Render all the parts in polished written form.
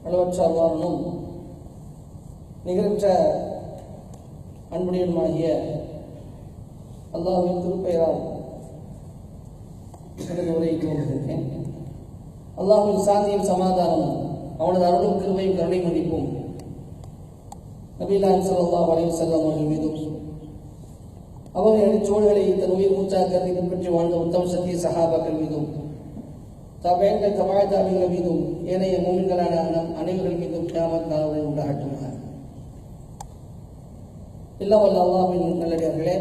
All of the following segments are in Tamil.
அளவற்ற அல்லாஹ்வும் நிகரற்ற அன்புடையனுமாகிய அல்லாஹ்வின் திருப்பெயரால் உரையை துவங்குகின்றேன். அல்லாஹ்வின் சாந்தியும் சமாதானமும் அவனது அருளும் கிருபையும் கருணை மன்னிப்பும் நபிகள் ஸல்லல்லாஹு அலைஹி வஸல்லம் அவர்கள் மீதும் அவர்களின் சோழர்களை தன் உயிர் மூச்சாக கருதி பின்பற்றி வாழ்ந்த உத்தம சத்திய சஹாபாக்கள் மீதும் தபையங்கள் தபாயதாபிகள் மீதும் ஏனைய மூமின்களான அனைவர்கள் மீதும் கியாமத் நாள் வரை உண்டாகட்டுமாக. எல்லா வல்ல அல்லாஹ்வின் நல்லடியார்களே,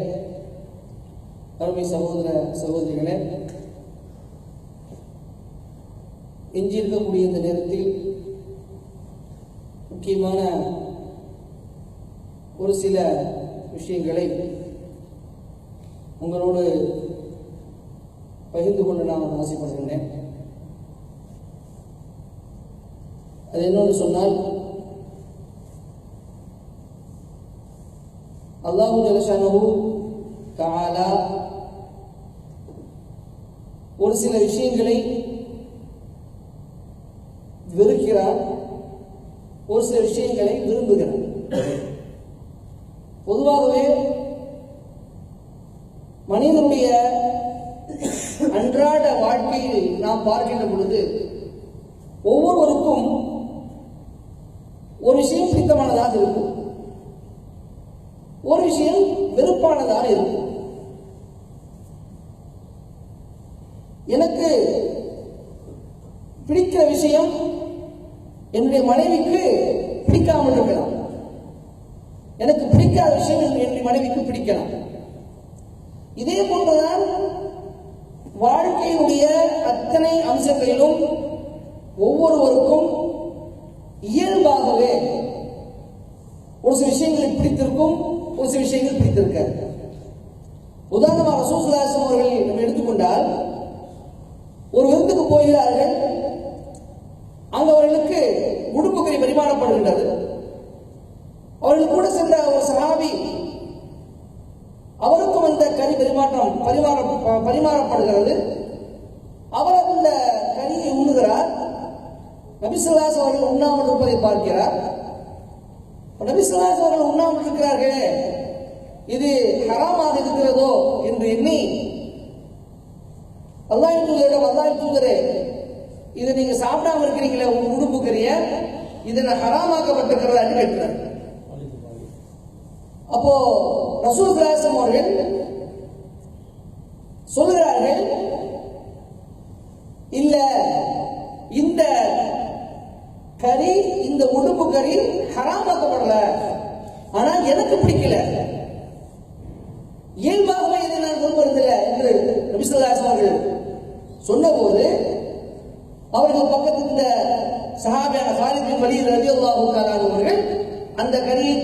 அருமை சகோதர சகோதரிகளே, எஞ்சியிருக்கக்கூடிய இந்த நேரத்தில் முக்கியமான ஒரு சில விஷயங்களை உங்களோடு பகிர்ந்து கொண்டு நான் ஆசைப்படுகின்றேன். அது என்னன்னு சொன்னால், அல்லாஹு ஜல்லஷானஹு தஆலா ஒரு சில விஷயங்களை வெறுக்கிறார், ஒரு சில விஷயங்களை விரும்புகிறார். பொதுவாகவே மனிதனுடைய அன்றாட வாழ்க்கையில் நாம் பார்க்கின்ற பொழுது ஒவ்வொருவருக்கும் ஒரு விஷயம் பிடித்தமானதாக இருக்கும், ஒரு விஷயம் வெறுப்பானதாக இருக்கும். எனக்கு பிடிக்கிற விஷயம் என்னுடைய மனைவிக்கு பிடிக்காமல் இருக்கலாம், எனக்கு பிடிக்காத விஷயம் என்னுடைய மனைவிக்கு பிடிக்கலாம். இதே போன்றுதான் வாழ்க்கையினுடைய அத்தனை அம்சங்களிலும் ஒவ்வொருவருக்கும் இயல்பாகவே ஒரு சில விஷயங்கள் பிடித்திருக்கும், ஒரு சில விஷயங்கள் பிடித்திருக்காது. உதாரணமாக ரசூல் ஸல்லல்லாஹு அலைஹி வஸல்லம் அவர்கள் நம்ம எடுத்துக்கொண்டால், ஒரு விருந்துக்கு போகிறார்கள், அங்கு அவர்களுக்கு உடுப்பு கறி பரிமாறப்படுகின்றது. அவர்கள் கூட சென்ற ஒரு சஹாபி, அவருக்கும் அந்த கறி பரிமாறப்படுகிறது. அவர் அந்த கறியை உண்ணுகிறார். நபி ஸல்லல்லாஹு அலைஹி வஸல்லம் அவர்கள் உண்ணாமல் இருப்பதை பார்க்கிறார். நபி ஸல்லல்லாஹு அலைஹி வஸல்லம் அவர்கள் உண்ணாமல் இருக்கிறார்களே, இது ஹராமாக இருக்கிறதோ என்று எண்ணி அல்லாஹ்வின் தூதரிடம், அல்லாஹ்வின் தூதரே, இதை நீங்க சாப்பிடாம இருக்கிறீங்களே உங்க உடுப்பு கறிய, இது ஹராமாக்கப்பட்டிருக்கிறதா என்று கேட்கிறார். அப்போ ரசூல் ஸல்லல்லாஹு அலைஹி வஸல்லம் அவர்கள் சொல்கிறார்கள், இல்ல, இந்த கறி, இந்த உடுப்பு கறி ஹராமாக்கப்படல, ஆனால் எனக்கு பிடிக்கல, இயல்பாகவே இதை நான் விரும்புறதில்லை என்று நபி ஸல்லல்லாஹு அலைஹி வஸல்லம் அவர்கள் சொன்னபோது, அவர்கள் பக்கத்தில் இந்த சஹாபியான காலித் பின் வலீத் ரலியல்லாஹு தஆலா அவர்கள் அந்த கறியை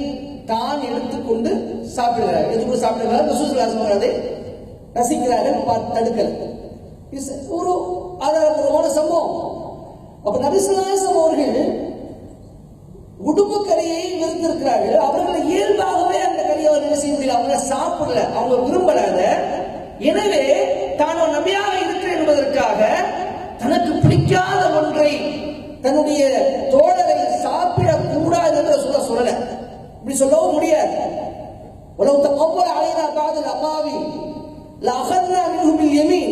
தான் எடுத்துக்கொண்டு சாப்பிடுகிறார்கள். எதுக்கு சாப்பிடுகிறார்கள்? ரசூல் ஸல்லல்லாஹு அலைஹி வஸல்லம் அதை ரசிக்கிறார்கள், தடுக்கல். ஒரு ஆதாரபூர்வமான சம்பவம். அப்ப நபி ஸல்லல்லாஹு அலைஹி வஸல்லம் அவர்கள் உடுப்பு கறியை வெறுத்திருக்கிறார்கள். அவர்கள் இயல்பாகவே அந்த கறியை என்ன செய்ய முடியல, அவங்க சாப்பிடல, அவங்க விரும்பல. எனவே தான் நபியாக இருக்கிறேன் என்பதற்காக தனக்கு பிடிக்காத ஒன்றை தன்னுடைய தோழரை சாப்பிடக்கூடாது என்று சொல்லல. இப்படி சொல்லவும் முடியாது. உலக தகவல் அலைனா காதல் அப்பாவி லஅഖذنا منه باليمين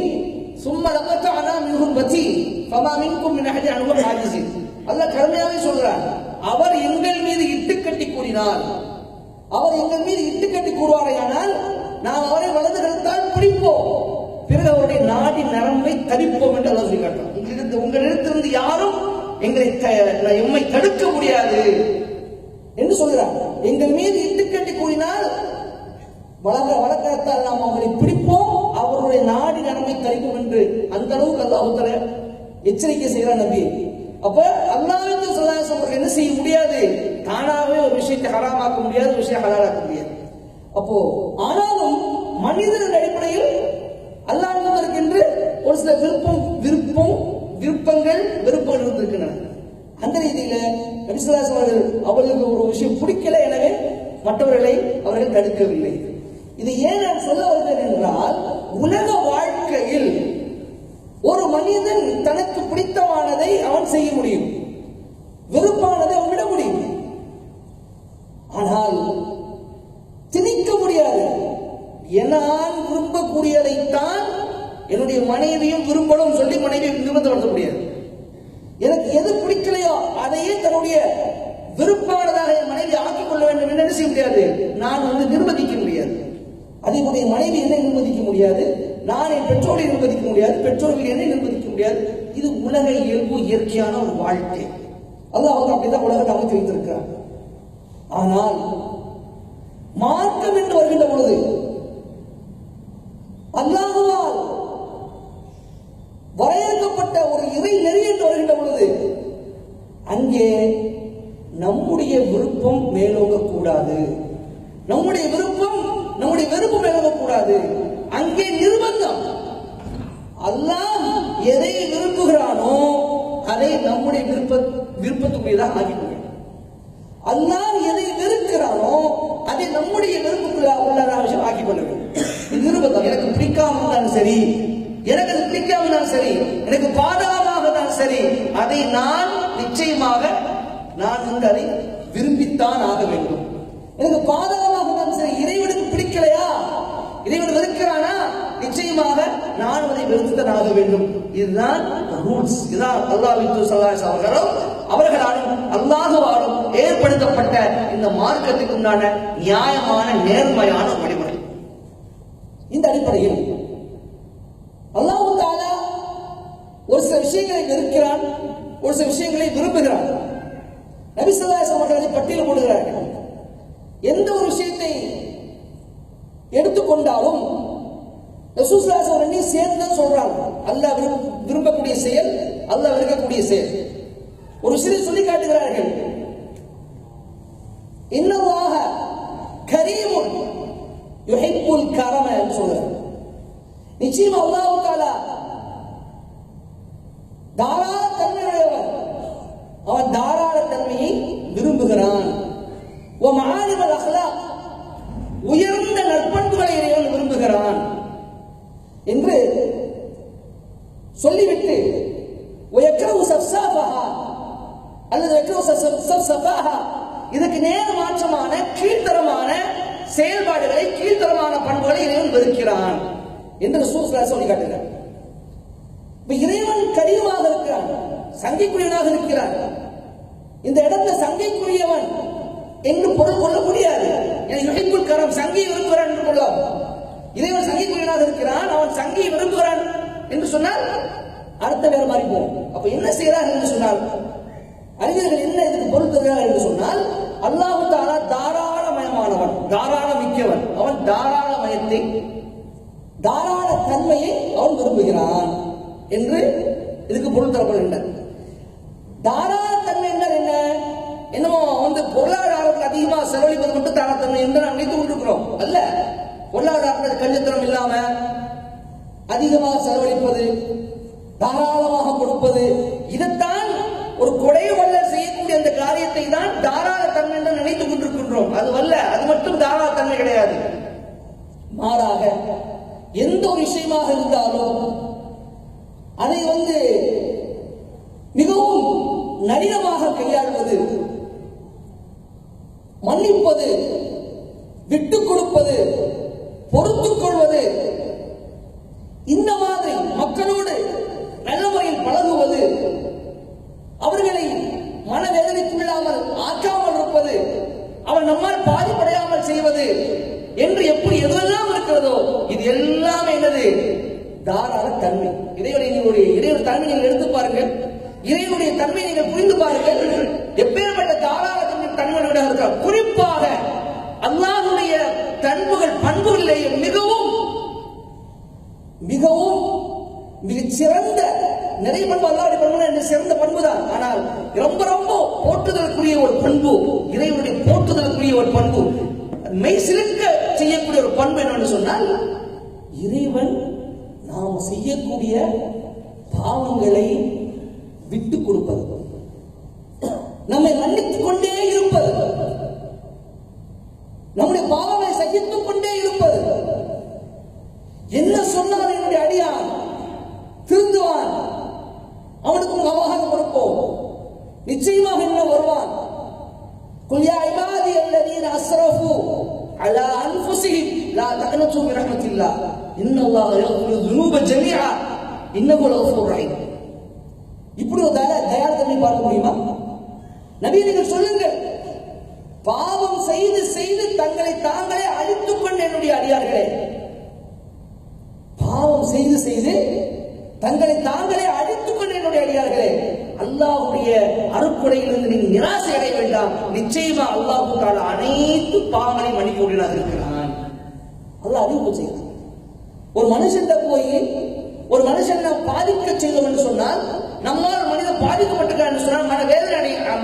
ثم لقطعنا منه الوتين فما منكم من احد عنه حاجز. அல்லாஹ் கருமையாவே சொல்றார், அவர் எங்கள் மீது இட்டுக்கட்டி கூறினார், அவர் எங்கள் மீது இட்டுக்கட்டி கூறுவாரையானால் நாம் அவரை வலது கரத்தால் பிடிப்போம், பிறகு அவருடைய நாடி நரம்பை தரிப்போம் என்று அல்லாஹ் சொல்லி காட்டுறார். உங்களிடத்திலிருந்து யாரும் எம்மை தடுக்க முடியாது என்று சொல்கிறார். எங்கள் மீது இட்டுக்கட்டி கூறினால் வழக்கத்தால் நாம் அவரை பிடிப்போம், அவருடைய நாடி நரம்பை தரிப்போம் என்று அந்த அளவுக்கு அல்லாஹ் தஆலா எச்சரிக்கை செய்கிறார் நபி. அப்ப அல்லாஹ்வின் ஸல்லல்லாஹு அலைஹி வஸல்லம் என்ன செய்ய முடியாது, தானாவே ஒரு விஷயத்தை ஹராமாக்க முடியாது, ஒரு விஷயம் ஹலாலாக்க முடியாது. அப்போ ஆனாலும் மனிதர்கள் அடிப்படையில் அல்லாஹ்விற்கு என்று ஒரு சில விருப்பங்கள் வெறுப்புகள் இருந்திருக்கின்றன. அந்த ரீதியில நபி ஸல்லல்லாஹு அலைஹி வஸல்லம் அவர்களுக்கு ஒரு விஷயம் பிடிக்கல, எனவே மற்றவர்களை அவர்கள் தடுக்கவில்லை. இது ஏன் நான் சொல்ல வருகிறேன் என்றால், உலக வாழ்க்கையில் ஒரு மனிதன் தனக்கு பிடித்தமானதை அவன் செய்ய முடியும். வெறுப்பானதை அவன் விட முடியும். ஆனால் திணிக்க முடியாது. நான் விரும்பக்கூடியதைத்தான் என்னுடைய மனைவியும் விரும்பணும் சொல்லி மனைவியை நிர்பந்தப்படுத்த முடியாது. எனக்கு எது பிடிக்கலையோ அதையே தன்னுடைய விருப்பானதாக என் மனைவி ஆக்கிக் கொள்ள வேண்டும் என்று என்ன செய்ய முடியாது, நான் நிர்பந்திக்க முடியாது. அதே போல என் மனைவி என்னை நிர்பந்திக்க முடியாது, நான் என் பெற்றோரை நிர்பந்திக்க முடியாது, பெற்றோர்கள் என்னை நிர்பந்திக்க முடியாது. இது உலக இயல்பு, இயற்கையான ஒரு வாழ்க்கை. அல்லாஹ் அப்படிதான் உலகத்தை அமைத்து வைத்திருக்கிறார். ஆனால் மார்க்கம் என்று வருகின்ற பொழுது, அல்லாஹ்வால் வரையறுக்கப்பட்ட ஒரு இறை நெறி என்று வருகின்ற பொழுது, அங்கே நம்முடைய விருப்பம் மேலோங்க கூடாது, நம்முடைய விருப்பம் நம்முடைய வெறுப்பு மேலோங்க கூடாது. அங்கே நிர்பந்தம். அல்லாஹ் எதை விரும்புகிறானோ அதை நம்முடைய விருப்பத்துக்குரியதாக ஆக்கிக் கொள்ள வேண்டும். அல்லாஹ் எதை வெறுக்கிறானோ அதை நம்முடைய விருப்பத்துக்குள்ள ஆக்கிக் கொள்ள வேண்டும். நிர்பந்தம். எனக்கு பிடிக்காம இருந்தாலும் சரி, எனக்கு அது பிடிக்காம இருந்தாலும் சரி, எனக்கு பாதகமாக இருந்தாலும் சரி, அதை நான் நிச்சயமாக அதை விரும்பித்தான் ஆக வேண்டும். எனக்கு பாதகமாக இருந்தாலும் சரி, இறைவனுக்கு பிடிக்கலையா, இறைவன் வெறுக்கிறானா, நிச்சயமாக நான் அதை வெறுத்துத்தான் ஆக வேண்டும். இதுதான் ரூல்ஸ். இதுதான் அல்லாஹ் அவர்களாலும் அல்லாஹ்வாலும் ஏற்படுத்தப்பட்ட இந்த மார்க்கத்துக்கு உண்டான நியாயமான நேர்மையான வழிமுறை. இந்த அடிப்படையில் அல்லாஹ் தஆலா ஒரு சில விஷயங்களை வெறுக்கிறான், ஒரு சில விஷயங்களை விரும்புகிறான். நபி ஸல்லல்லாஹு அலைஹி வஸல்லம் அவர்கள் பட்டியல் போடுகிறார்கள். எந்த ஒரு விஷயத்தை எடுத்துக்கொண்டாலும் ரசூல் ஸல்லல்லாஹு அலைஹி வஸல்லம் சேர்ந்து சொல்றாங்க. அல்லாஹ் விரும்பக்கூடிய செயல், அல்லாஹ் வெறுக்கக்கூடிய செயல். ஒரு விஷயத்தை சொல்லி காட்டுகிறார்கள். இன்னல்லாஹ கரீமுன் யுஹிப்புல் கரம என்று சொல்றார். நிச்சயமா அல்லாஹ் தஆலா தாராள தன்மையுடையவன். அவன் தாராள தன்மையை விரும்புகிறான். வமஆலிமல் அக்லாக், உயர்ந்த நற்பண்புகளை இறைவன் விரும்புகிறான் என்று சொல்லிவிட்டு வயக்ரஹு ஸஃஸாஃபஹா அல்லது வயக்ரஹு ஸஃஸாஃபஹா, இதுக்கு நேர் மாற்றமான கீழ்த்தரமான செயல்பாடுகளை, கீழ்த்தரமான பண்புகளை இறைவன் வெறுக்கிறான் என்று ரசூல் ஸல்லல்லாஹு அலைஹி வஸல்லம் காட்டுகிறார். இறைவன் கரீமாக இருக்கிறான், சங்கைக்குரியவனாக இருக்கிறான். இந்த இடத்துல சங்கைக்குரியவன் என்று பொருள் கொள்ள முடியாது. யுஹிப்புல் கரம், சங்கை விரும்புகிறான் என்று கொள்ளலாம். இறைவன் சங்கைக்குரியவனாக இருக்கிறான், அவன் சங்கையை விரும்புகிறான் என்று சொன்னால் அர்த்தம் வேற மாதிரி போகும். அப்ப என்ன செய்யறார் என்று சொன்னால், அறிஞர்கள் என்ன இதுக்கு பொருள் தருகிறார் என்று சொன்னால், அல்லாஹ் தஆலா தாராளமயமானவன், தாராள மிக்கவன். அவன் தாராளமயத்தை, தாராள தன்மையை அவன் விரும்புகிறான் என்று இதுக்கு பொருள் தரப்படுகின்றன. தாராள தன்மை என்றால் என்ன? என்னமோ பொருளாதாரத்தில் அதிகமாக செலவழிப்பது மட்டும் தாராளத்தன்மை என்று நாம் நினைத்துக் கொண்டிருக்கிறோம். அல்ல, பொருளாதாரத்தில் கஞ்சத்தனம் இல்லாம அதிகமாக செலவழிப்பது, தாராளமாக கொடுப்பது, இதைத்தான் ஒரு கொடை வள்ளல் செய்யக்கூடிய அந்த காரியத்தை தான் தாராள தன்மை என்று நினைத்துக் கொண்டிருக்கின்றோம். அது அல்ல, அது மட்டும் தாராள தன்மை கிடையாது. மாறாக எந்த ஒரு விஷயமாக இருந்தாலும் அதை மிகவும் நளினமாக கையாள்வது, மன்னிப்பது, விட்டுக் கொடுப்பது, பொறுத்துக் கொள்வது, இந்த மாதிரி மக்களோடு நல்ல முறையில் பழகுவது, அவர்களை மனவேதனைக்குள்ளாமல் ஆக்காமல் இருப்பது, அவர் நம்மால் பாதிப்படையாமல் செய்வது என்று எப்படி எதுவெல்லாம் இருக்கிறதோ இது எல்லாமே என்னது? தாராள தன்மை. இறைவனுடைய தன்மை நீங்கள் எடுத்து பாருங்கள், இறைவனுடைய தன்மையை நீங்கள் புரிந்து பாருங்கள். எப்பேற்பட்ட தாராள தன்மையோட இருக்கிறார். குறிப்பாக அல்லாஹ்வுடைய பண்புகளிலேயே மிகவும் மிகவும் மிகச்சிறந்த நிறைய பண்பு, அல்லாஹ்வுடைய பண்பு சிறந்த பண்பு தான். ஆனால் ரொம்ப ரொம்ப போற்றுதலுக்குரிய ஒரு பண்பு, இறைவனுடைய போற்றுதலுக்குரிய ஒரு பண்பு, மெய் சிலிர்க்க செய்யக்கூடிய ஒரு பண்பு என்னன்னு சொன்னால், இறைவன் நாம் செய்யக்கூடிய பாவங்களை விட்டுக் கொடுப்பது, நம்மை மன்னித்துக் கொண்டே இருப்பது, நம்முடைய பாவங்களை சகித்துக் கொண்டே இருப்பது. என்ன சொன்னால் என்னுடைய அடியான் திருந்துவான், அவனுக்கு அவகாசம் கொடுப்போம், நிச்சயமாக என்ன யா இபாதி அல்லதீன அஸ்ரஃபு அலா அன்ஃபுஸிஹிம் லா தக்னது மின் ரஹ்மத்தில்லாஹ் இன்னல்லாஹ யக்ஃபிரு ذுனூப ஜமீஆ இன்னஹு லகஃபூர் ரஹீம். இப்படி ஒரு தயாரித்தனை பார்க்க முடியுமா? நபி நீங்கள் சொல்லுங்கள், பாவம் செய்து செய்து தங்களை தாங்களே அழித்துக் கொண்ட என்னுடைய அடியார்களே, பாவம் செய்து செய்து தங்களை தாங்களே அழித்துக் கொண்ட என்னுடைய அடியார்களே, அல்லாஹ்வுடைய அருட்கொடையிலிருந்து நீங்கள் நிராசை அடைய வேண்டாம். நிச்சயமா அல்லாஹ் தஆலா அனைத்து பாவங்களையும் மன்னிக்கக்கூடியவனாக இருக்கிறான். அல்லாஹ் அறிவிப்பு செய்கிறான். ஒரு மனுஷன் போய் ஒரு மனுஷனை பாதிக்க செய்தோம் என்று சொன்னால், நம்மால் மனிதன் பாதிக்கப்பட்டிருக்கான் என்று சொன்னால்,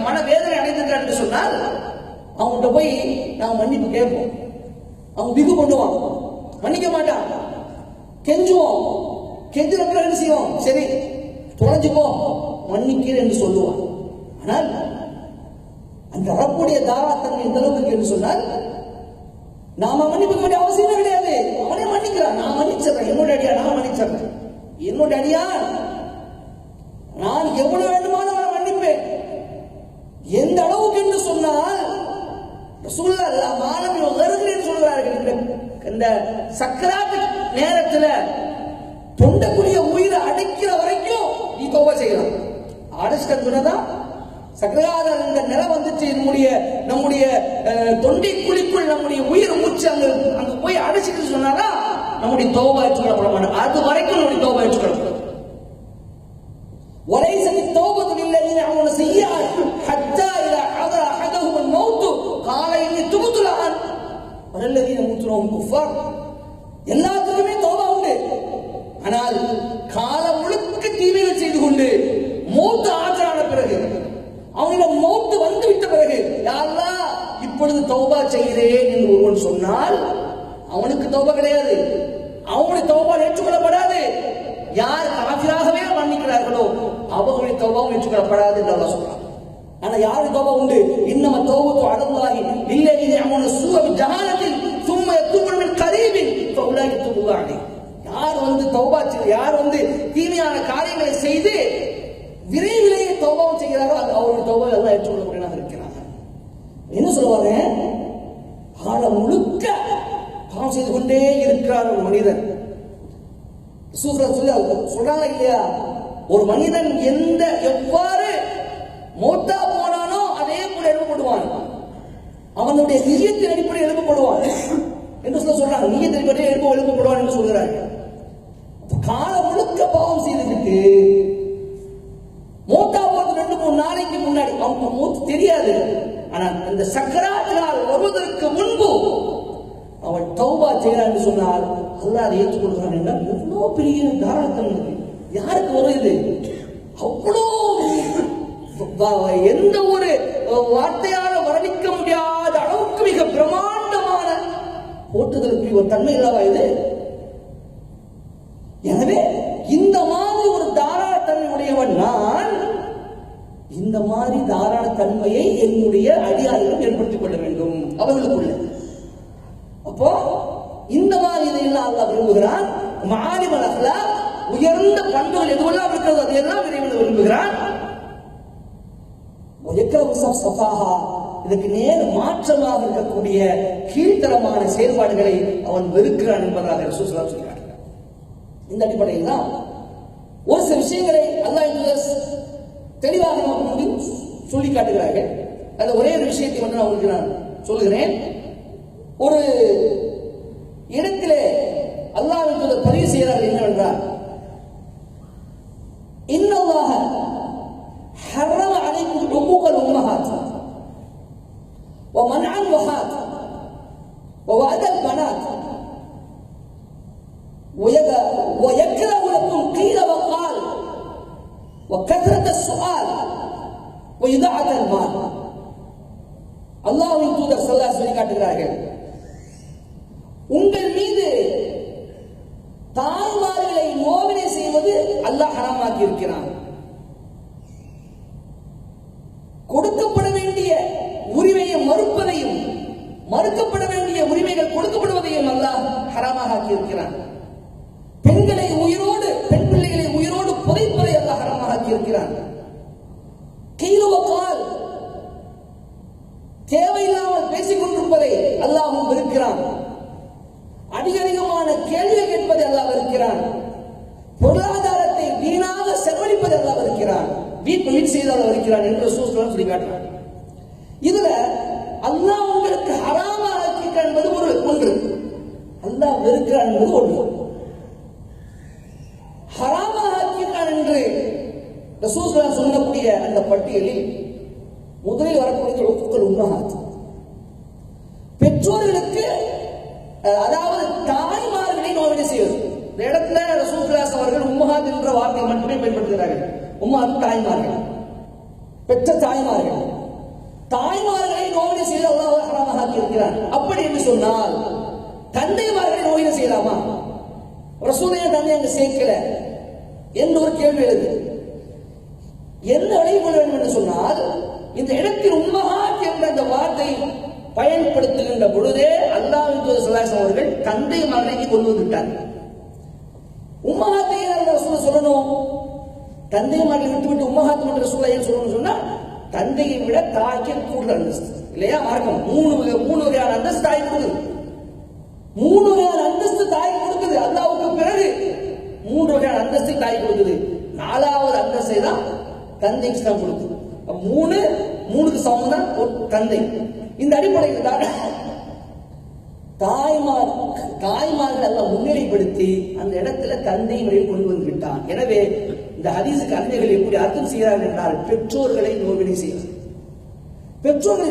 மனவேதனை அடைந்திருக்கான் என்று சொன்னால், அவங்கள்ட்ட போய் நாங்கள் மன்னிப்பு கேட்போம். அவன் பிகு பண்ணுவான், மன்னிக்க மாட்டான். கெஞ்சுவோம், கெஞ்சுற பிறகு என்ன செய்வோம்? சரி தொலைஞ்சுப்போ மன்னிக்கிறேன் என்று சொல்லுவான். ஆனால் அந்த ரப்புடைய தாராத்தன்மை எந்த அளவுக்கு என்று சொன்னால், நாம மன்னிக்க வேண்டிய அவசியம் கிடையாது. அவனே மன்னிக்கிறான். நான் மன்னிச்சிடறேன், என்னுடைய அடியா நான் மன்னிச்சிடறேன், என்னுடைய அடியா நான் எவ்வளவு வேண்டுமானாலும் அவனை மன்னிப்பேன். எந்த அளவுக்கு என்று சொன்னால், ரசூலுல்லாஹ் மானவி உதறுகிறேன் சொல்கிறார்கள். இந்த சக்கராத் நேரத்தில் தொண்டக்கூடிய உயிரை அடைக்கிற வரைக்கும் நீ தௌபா செய்யலாம். அடைச்சிட்டதுதான் சக்கராத இந்த நிலை வந்துச்சு, நம்முடைய தொண்டை குழிக்குள் நம்முடைய உயிர் மூச்சு அங்க போய் அடைச்சிட்டு சொன்னாரா நம்முடைய தௌபா ஏற்றுக்கொள்ளப்பட மாட்டோம். அது வரைக்கும் நம்முடைய தௌபா ஏற்றுக்கொள்ளப்படும். وليست التوبة للذين يعملون السيئات حتى إذا حضر أحدهم الموت قال إني تبت الآن والذين يموتون وهم كفار. எல்லாத்துக்குமே தௌபா உண்டு. ஆனால் காலம் முழுக்க தீமைகள் செய்து கொண்டு மௌத் ஆஜரான பிறகு, அவனிடம் மௌத் வந்து விட்ட பிறகு, யா அல்லாஹ் இப்பொழுது தௌபா செய்கிறேன் என்று ஒருவன் சொன்னால் அவனுக்கு தௌபா கிடையாது. அவனுடைய தௌபா ஏற்றுக்கொள்ளப்படாது. யார் காஃபிராகவே மன்னிக்கிறார்களோ அவர்களுடைய தௌபாவும் ஏற்றுக்கொள்ளப்படாது என்று அல்லாஹ் சொல்றான். ஆனா யாருக்கு தௌபா உண்டு? இன்னம தௌபத்து அலல்லாஹி லில்லதீன யஅமலூன ஸூஅ பிஜஹாலத்தின் ثم يتوبون من قريب فاولئك يتوب الله عليهم. யார் தீமையான காரியங்களை செய்து விரைவிலேயே தௌபாவும் செய்கிறாரோ அவருடைய தௌபா எல்லாம் ஏற்றுக்கொள்ளக்கூடியவனாக இருக்கிறாங்க. என்ன சொல்லுவாங்க? காலம் முழுக்க பாவம் செய்து கொண்டே இருக்கிறார் ஒரு மனிதன். சொல்றாங்க இல்லையா, ஒரு மனிதன் எவ்வாறு மௌத்தா போனானோ அதே போல எழுப்பப்படுவான். அவனுடைய நியத்தின் அடிப்படையில் எழுப்பப்படுவான் என்று சொல்றாங்க. நியத்தின் அடிப்படையில் எழுப்பப்படுவான் என்று சொல்கிறாங்க. காலம் முழுக்க பாவம் செய்துவிட்டு மௌத்தா போறது 2-3 நாளைக்கு முன்னாடி அவங்க மௌத் தெரியாது. ஆனால் இந்த சக்கராத்தினால் வருவதற்கு முன்பு அவன் தௌபா செய்கிறான் என்று சொன்னால் அல்லாஹ் அதை ஏற்றுக்கொள்கிறான் என்றால் எவ்வளவு பெரிய தாராளத்தன்மை யாருக்கு வருது? அவ்வளோ எந்த ஒரு வார்த்தையால வர்ணிக்க முடியாத அளவுக்கு மிக பிரமாண்டமான போற்றுதலுக்கு ஒரு தன்மை இல்லவா இது? எனவே இந்த மாதிரி ஒரு தாராளத்தன்மை உடையவன் நான், இந்த மாதிரி தாராளத்தன்மையை என்னுடைய அடியாரிடம் ஏற்படுத்திக் கொள்ள வேண்டும் அவர்களுக்குள்ள. அப்போ இந்த மாதிரி இதையெல்லாம் அல்லாஹ் விரும்புகிறான். மஆலிமுல் அக்லாக், உயர்ந்த பண்புகள் எதுவெல்லாம் இருக்கிறதோ அதையெல்லாம் இறைவன் விரும்புகிறான். இதற்கு நேர் மாற்றமாக இருக்கக்கூடிய கீழ்த்தரமான செயல்பாடுகளை அவன் வெறுக்கிறான் என்பதாக ரசூல் ஸல்லல்லாஹு அலைஹி வஸல்லம் சொல்கிறார். இந்த அடிப்படையில் தான் ஒரு சில விஷயங்களை அல்லாஹ் தெளிவாக நமக்கு முன்பு சொல்லி காட்டுகிறார்கள். அதில் ஒரே ஒரு விஷயத்தை வந்து நான் உங்களுக்கு நான் சொல்லுகிறேன். ஒரு இடத்திலே அல்லாஹ் பதிவு செய்கிறார்கள் என்னவென்றால், இன்னல்லாஹ ஹர்ரம அலைக்கும் உக்கூகல் உம்மஹாத் ومنع الوهات ووعد البنات ويكره لكم قيل وقال وكثرة السؤال وإضاعة المال. அல்லாஹ்வின் தூதர் ஸல்லல்லாஹு அலைஹி வஸல்லம் காட்டுகிறார்கள், உங்கள் மீது தாய்மார்களை நோவினை செய்வது அல்லாஹ் ஹராமாக்கி இருக்கிறான். கொடுக்கப்பட வேண்டிய உரிமையை மறுப்பதையும் மறுக்கப்பட வேண்டிய உரிமைகள் கொடுக்கப்படுவதையும் அல்லாஹ் ஹராமாக ஆக்கி இருக்கிறான். பெண்களை உயிரோடு, பெண் பிள்ளைகளை உயிரோடு புதைப்பதை அல்லாஹ் ஹராமாக ஆக்கி இருக்கிறான். கீழ் தேவையில்லாமல் பேசிக் கொண்டிருப்பதை அல்லாஹ்வும் வெறுக்கிறான். அதிகமான கேள்வியை கேட்பதை அல்லாஹ் வெறுக்கிறான். பொருளாதாரத்தை வீணாக செலவழிப்பதை அல்லாஹ் வெறுக்கிறான். வீண் செய்தால் வெறுக்கிறான் என்று ரசூலுல்லாஹ் சொல்லி காட்டுறான். இதுல அல்லாஹ் உங்களுக்கு ஹராமாக ஆக்கிட்டான் என்பது ஒன்று, அல்லாஹ் வெறுக்கிறான் என்பது ஒன்று. ஹராமாக ஆக்கிட்டான் என்று ரசூலுல்லாஹ் சொல்லக்கூடிய அந்த பட்டியலில் முதலில் வரக்கூடிய உக்குல் உம்மஹாத், பெற்றோர்களுக்கு அதாவது தாய்மார்களை நோவினை செய்வது. இந்த இடத்துல ரசூலுல்லாஹ் அவர்கள் உம்மஹாத் என்ற வார்த்தையை மட்டுமே பயன்படுத்துகிறார்கள். உம்மஹாத் தாய்மார்கள், பெற்ற தாய்மார்கள். தாய்மார்களை நோவினை செய்து அல்லாஹ் ஹராமாக ஆக்கி இருக்கிறான். அப்படி என்று சொன்னால் தந்தைமார்களை நோவினை செய்யலாமா? ரசூலுல்லாஹ் தந்தை அங்கு சேர்க்கல என்று ஒரு கேள்வி எழுது. என்ன விளைவு கொள்ள வேண்டும் என்று சொன்னால், இந்த இடத்தில் உம்மஹாத் என்ற அந்த வார்த்தை பயன்படுத்துகின்ற பொழுதே அல்லாஹ்வின் தூதர் ஸல்லல்லாஹு அலைஹி அவர்கள் தந்தை மகனை கொண்டு வந்துட்டார்கள். உம்மஹாத்தை ரசூலுல்லாஹ் சொல்லணும், தந்தை மகளை விட்டுவிட்டு உம்மஹாத் என்ற ரசூலுல்லாஹ் ஏன் சொல்லணும்னு சொன்னா, தந்தையை விட தாய்க்கு கூடுதல் அந்தஸ்து இல்லையா? மார்க்கம் மூணு வகையான அந்தஸ்து தாய் கொடுக்குது. 3 வகையான அந்தஸ்து தாய் கொடுக்குது. அல்லாஹ்வுக்கு பிறகு 3 வகையான அந்தஸ்து தாய் கொடுக்குது. 4வது அந்தஸ்தை தான் தந்தைக்கு தான் கொடுக்குது. 3க்கு சமம் தான் தந்தை. இந்த அடிப்படையில் தான் தாய்மார்கள் எல்லாம் முன்னிலைப்படுத்தி அந்த இடத்துல தந்தை முறையில் கொண்டு வந்து விட்டான். எனவே இந்த ஹதீஸுக்கு அறிஞர்கள் எப்படி அர்த்தம் செய்கிறார்கள் என்றால், பெற்றோர்களை நோவினை செய்வது. பெற்றோர்களை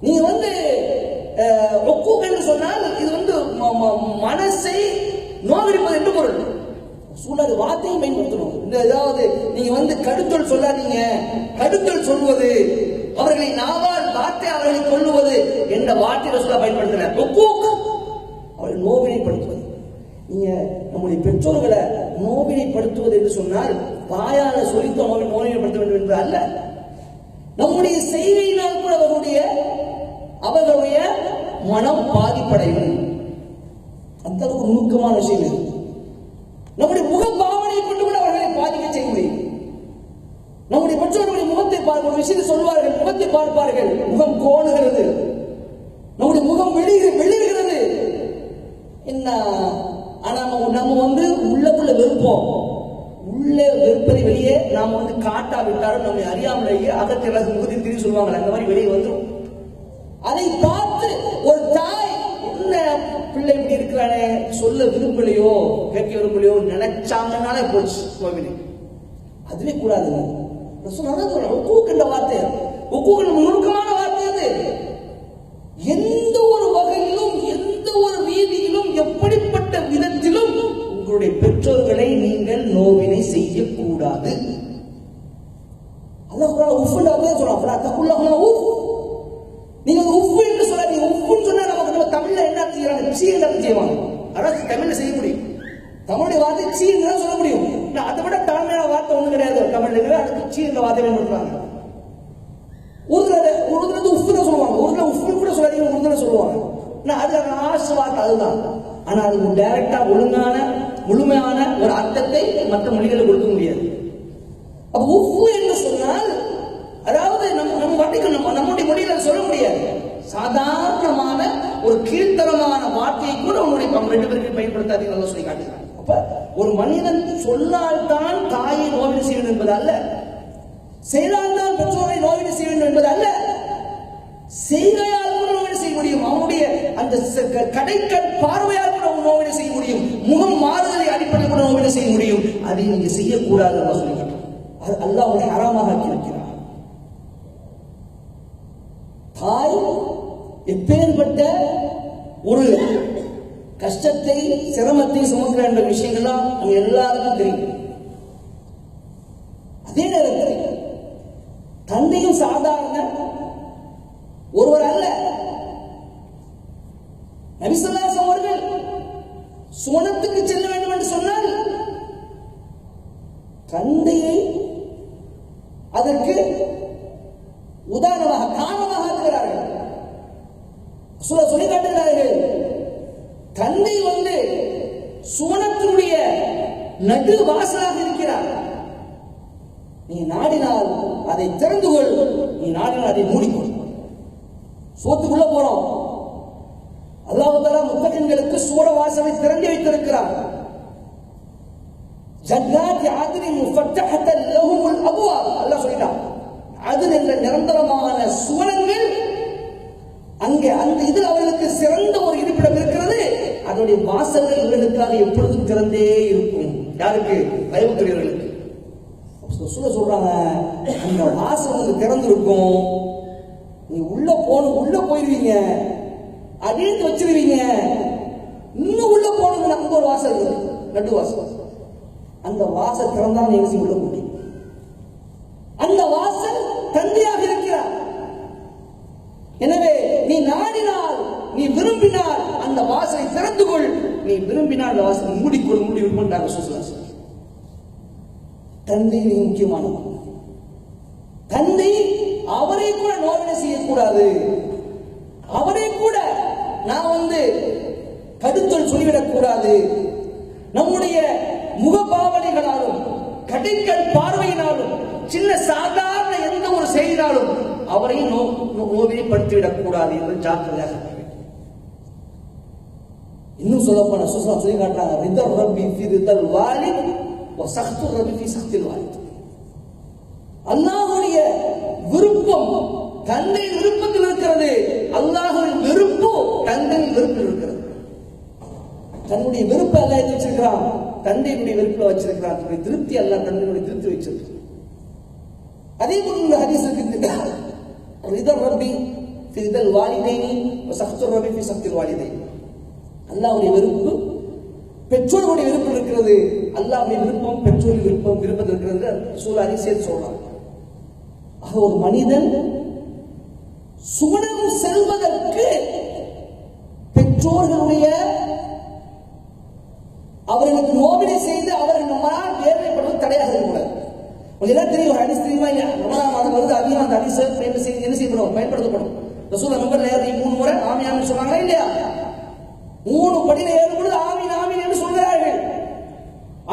நீங்க ஒக்கூக் என்று சொன்னால் இது மனசை நோவிப்பது என்று பொருள். சூழல் வார்த்தையும் பயன்படுத்தணும். இந்த ஏதாவது நீங்க கடுத்தொல் சொல்லாதீங்க. கடுத்தொல் சொல்வது, அவர்களை நாவால் வார்த்தை அவர்களை கொள்ளுவது என்ற வார்த்தை ரசூலுல்லாஹ் பயன்படுத்தினார். அவர்களை நோவினைப்படுத்துவது. நீங்க நம்முடைய பெற்றோர்களை நோவினைப்படுத்துவது என்று சொன்னால் வாயால சொல்லித்து நோவினைப்படுத்த வேண்டும் என்பது அல்ல. நம்முடைய செய்கையினால் கூட அவர்களுடைய மனம் பாதிப்படையும். அந்த அளவுக்கு நுணுக்கமான விஷயம் இது. நம்முடைய முக பாவனை கொண்டு கூட அவர்களை பாதிக்க செய்ய முடியும். நம்முடைய பெற்றோர்களுடைய முகத்தை பார்க்க விஷயத்தை சொல்வார்கள், முகத்தை பார்ப்பார்கள், முகம் கோணுகிறது, நம்முடைய முகம் வெளியிடுகிறது. என்ன ஆனா நம்ம உள்ளக்குள்ள வெறுப்போம். உள்ளே வெறுப்பதை வெளியே நாம காட்டாவிட்டாலும் நம்மை அறியாமலேயே அகத்தில முகத்தில் திரி சொல்லுவாங்க, அந்த மாதிரி வெளியே வந்துடும். அதை பார்த்து ஒரு தாய், என்ன பிள்ளை இப்படி இருக்கிறானே, சொல்ல விரும்பலையோ கேட்க விரும்பலையோ நினைச்சாங்கனாலே போச்சு கோவிலே. அதுவே கூடாது. ஒக்கூக்கின்ற வார்த்தை, ஒக்கூக்கு நுணுக்கமான வார்த்தை. அது எந்த ஒரு வகையிலும் எந்த ஒரு ரீதியிலும் எப்படிப்பட்ட விதத்திலும் உங்களுடைய பெற்றோர்களை நீங்கள் நோவினை செய்யக்கூடாது. நீங்க உப்பு என்று சொல்லாதீங்க. உப்புன்னு சொன்னா நமக்கு தமிழ்ல என்ன செய்யறாங்க? சீன்னு செய்வாங்க. அதாவது தமிழ்ல செய்ய முடியும். தமிழுடைய வார்த்தை சீன்னு தான் சொல்ல முடியும். அதை விட தாழ்மையான வார்த்தை ஒண்ணு கிடையாது தமிழ்ல. அதுக்கு சீ என்ற வார்த்தை பயன்படுத்துறாங்க. உருதுல உப்பு தான் சொல்லுவாங்க. உருதுல உப்பு கூட சொல்லாதீங்க, உருதுல சொல்லுவாங்க. அது ஆசு வார்த்தை அதுதான். ஆனா அது டைரக்டா ஒழுங்கான முழுமையான ஒரு அர்த்தத்தை மற்ற மொழிகளுக்கு கொடுக்க முடியாது. அப்ப உப்பு என்று சொன்னால் அதாவது நம்முடைய மொழியில சொல்ல முடியாது. சாதாரணமான ஒரு கீழ்த்தரமான வார்த்தையை கூட உன்னுடைய 2 பேருக்கு பயன்படுத்தாதீங்க சொல்லி காட்டுகிறாங்க. அப்ப ஒரு மனிதன் சொல்லால் தான் தாயை நோவினை செய்ய வேண்டும் என்பது அல்ல, செயலால் தான் பெற்றோரை நோவினை செய்ய வேண்டும் என்பது அல்ல, செய்கையால் கூட நோவினை செய்ய முடியும். அவனுடைய அந்த கடைக்கண் பார்வையால் கூட நோவினை செய்ய முடியும். முகம் மாறுதலை அடிப்படையில் கூட நோவினை செய்ய முடியும். அதை நீங்க செய்யக்கூடாது சொல்லி காட்டுறாங்க. அது அல்லாஹ் உன்னை ஹராமாக ஆக்கியிருக்கிறார். தாய் எப்பேற்பட்ட ஒரு கஷ்டத்தை சிரமத்தை சுமக்கிற என்ற விஷயங்கள்லாம் நம்ம எல்லாருக்கும் தெரியும். அதே நேரத்தில் தந்தையும் சாதாரண ஒருவர் அல்ல. நபி ஸல்லல்லாஹு அலைஹி அவர்கள் சுவனத்துக்கு செல்ல வேண்டும் என்று சொன்னால் தந்தையை அதற்கு உதாரணமாக காரணமாக ஆக்குகிறார்கள். சொல்லி காட்டுகிறார்கள். தந்தை சுவனத்தினுடைய நடு வாசலாக இருக்கிறார். நீ நாடினால் அதை திறந்து கொள், நீ நாடினால் அதை மூடிக்கொள். சோத்துக்குள்ள போறோம். அல்லாஹ் தஆலா முத்தகின்களுக்கு சூர வாசலை திறந்து வைத்திருக்கிறார். ஜன்னாத்தி ஆதின் முஃபத்தஹத்தன் லஹுமுல் அப்வாப். அல்லாஹ் சொல்லிட்டான், அதுன் என்ற நிரந்தரமான சுவனங்கள் அங்கே அந்த இதில் அவர்களுக்கு சிறந்த ஒரு இருப்பிடம் இருக்கிறது. அதனுடைய வாசல்கள் இவர்களுக்காக எப்பொழுதும் திறந்தே இருக்கும். யாருக்கு? பயபக்தர்களுக்கு. சொல்றாங்க, அந்த வாசல் வந்து திறந்திருக்கும், நீ உள்ள போயிருவீங்க, அடித்து வச்சிருவீங்க. இன்னும் உள்ள போனது அங்க ஒரு வாசல் இருக்கு, நடு வாசல். அந்த வாசல் திறந்தால் நீ உள்ள முடியும். அந்த வாசல் தந்தையாக இருக்கிறார். எனவே நீ நாடினால், நீ விரும்பினால் அந்த வாசலை திறந்து கொள், நீ விரும்பினால் அந்த வாசலை மூடிக்கொள், மூடிவிட்டாங்க சொல்லுவாங்க. தந்தை மிக முக்கியமானது. தந்தை அவரை கூட நோவினை செய்யக்கூடாது. அவரை கூட நான் வந்து கடுத்தல் சொல்லிவிடக் கூடாது. நம்முடைய முகபாவனைகளாலும் கடைக்கல் பார்வையினாலும் சின்ன சாதாரண எந்த ஒரு செய்தினாலும் அவரை நோவினைப்படுத்திவிடக் கூடாது என்று ஜாக்கிரதையாக இருக்க வேண்டும். இன்னும் சொல்ல போன சுஸ்லாம் சொல்லி காட்டுறாங்க, ரிதர் ரப்பி ஃபி ரிதல் வாலித் வ சக்து ரப்பி ஃபி சக்தில் வாலித். அல்லாஹ்வுடைய விருப்பம் தந்தை விருப்பத்தில் இருக்கிறது, அல்லாஹ்வின் வெறுப்பு தந்தையின் வெறுப்பில் இருக்கிறது. தன்னுடைய வெறுப்பை அல்லாஹ் எது வச்சிருக்கிறான்? தந்தையினுடைய வெறுப்பில் வச்சிருக்கிறான். தன்னுடைய திருப்தி அல்லாஹ் தந்தையினுடைய திருப்தி வச்சிருக்கிறான். அதே போல இந்த ஹதீஸ் இருக்கு, ரிதர் ரப்பி ஃபி ரிதல் வாலிதைனி வ சக்து ரப்பி ஃபி சக்தில் வாலிதைனி. அல்லாஹ்வுடைய வெறுப்பு பெற்றோருடைய விருப்பம் இருக்கிறது, அல்லாஹ்வுடைய விருப்பம் பெற்றோரின் விருப்பம் இருக்கிறது. சூழலை சேர்த்து சொல்றாங்க. ஒரு மனிதன் சுவனம் செல்வதற்கு பெற்றோர்களுடைய அவர்களுக்கு நோவினை செய்து அவர்கள் நம்மால் வேதனைப்படுவது தடையாக இருக்கக்கூடாது. உங்களுக்கு தெரியும், ஒரு ஹதீஸ் தெரியுமா இல்லையா? ரமலான் மாதம் வந்து அதிகமாக அந்த ஹதீஸ் என்ன செய்யப்படும்? பயன்படுத்தப்படும். ரசூலுல்லாஹ் மெம்பர்ல ஏறி 3 முறை ஆமீன் ஆமீன் சொன்னாங்களா இல்லையா? 3 படியில ஏறும் பொழுது ஆமீன் ஆமீன் என்று சொல்கிறார்கள்.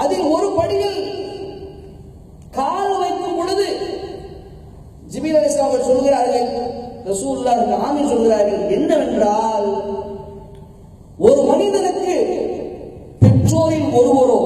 அதில் ஒரு படியில் கால் வைக்கும் பொழுது ஜிப்ரீல் அலைஹிஸ்ஸலாம் அவர்கள் சொல்கிறார்கள், ரசூலுல்லாஹ் ஆமீன் சொல்கிறார்கள். என்னவென்றால், ஒரு மனிதனுக்கு பெற்றோரில் ஒருவரோ